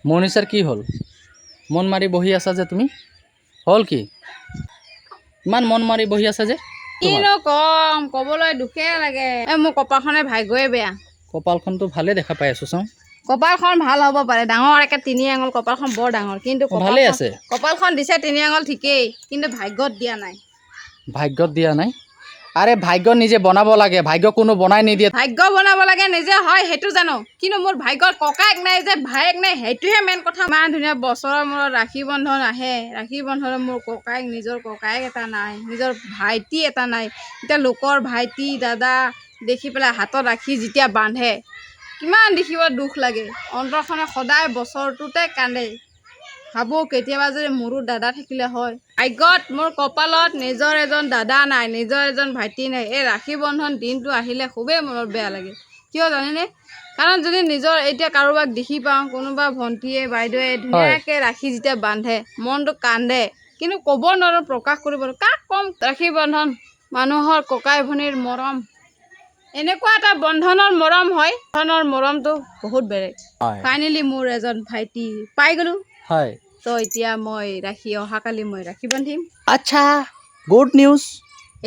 মনীষাৰ কি হ'ল? মন মাৰি বহি আছা যে তুমি? হ'ল কি? ইমান মন মাৰি বহি আছা যে? কিনো কম, ক'বলৈ দুখে লাগে। মোৰ কপালখনে ভাগ্যই বেয়া। কপালখনটো ভালে দেখা পাই আছো চাওঁ। কপালখন ভাল হ'ব পাৰে, ডাঙৰ একে 3 আঙুল কপালখন বৰ ডাঙৰ, কিন্তু ভালে আছে। কপালখন দিছে 3 আঙুল ঠিকেই, কিন্তু ভাগ্যত দিয়া নাই। ভাগ্যত দিয়া নাই? আৰে ভাগ্য নিজে বনাব লাগে, ভাগ্য কোনো বনাই নিদিয়ে। ভাগ্য বনাব লাগে নিজে হয় সেইটো জানো, কিন্তু মোৰ ভাগ্যত ককায়েক নাই যে, ভায়েক নাই, সেইটোহে মেইন কথা। ইমান ধুনীয়া বছৰৰ মূৰত ৰাখী বন্ধন আহে, ৰাখী বন্ধনত মোৰ ককায়েক, নিজৰ ককায়েক এটা নাই, নিজৰ ভাইটি এটা নাই। এতিয়া লোকৰ ভাইটি দাদা দেখি পেলাই হাতত ৰাখি যেতিয়া বান্ধে, কিমান দেখিব দুখ লাগে। অন্তৰখনে সদায় বছৰটোতে কান্দে। ভাবোঁ কেতিয়াবা যদি মোৰো দাদা থাকিলে হয়। ভাগ্যত মোৰ কপালত নিজৰ এজন দাদা নাই, নিজৰ এজন ভাইটি নাই। এই ৰাখী বন্ধন দিনটো আহিলে খুবেই মনত বেয়া লাগে। কিয় জানেনে? কাৰণ যদি নিজৰ এতিয়া কাৰোবাক দেখি পাওঁ, কোনোবা ভণ্টিয়ে বাইদেৱে ধুনীয়াকৈ ৰাখি যেতিয়া বান্ধে, মনটো কান্দে, কিন্তু ক'ব নোৱাৰোঁ, প্ৰকাশ কৰিব নোৱাৰোঁ। কাক ক'ম? ৰাখী বন্ধন মানুহৰ ককাই ভনীৰ মৰম, এনেকুৱা এটা বন্ধনৰ মৰম হয়, বন্ধনৰ মৰমটো বহুত বেলেগ। ফাইনেলি মোৰ এজন ভাইটি পাই গ'লোঁ। হয়। তো এতিয়া মই অহাকালি মই ৰাখি বান্ধিম। আচ্ছা, গুড নিউজ।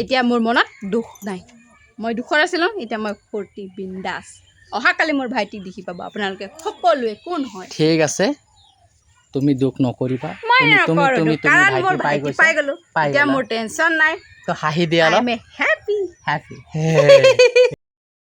এতিয়া মোৰ মনত দুখ নাই। মই দুখৰ আছিলোঁ, এতিয়া মই ফূৰ্তি বিন্দাছ। অহাকালি মোৰ ভাইটিক দেখি পাব আপোনালোকে সকলোৱে, কোন হয়। ঠিক আছে, তুমি দুখ নকৰিবা। মই নকৰোঁ দুখ, কাৰণ মোৰ ভাইটি ভাইটি পাই গ'লোঁ। এতিয়া মোৰ টেনশ্যন নাই। তো হাঁহি দিয়া অলপ। I am happy. হেপী।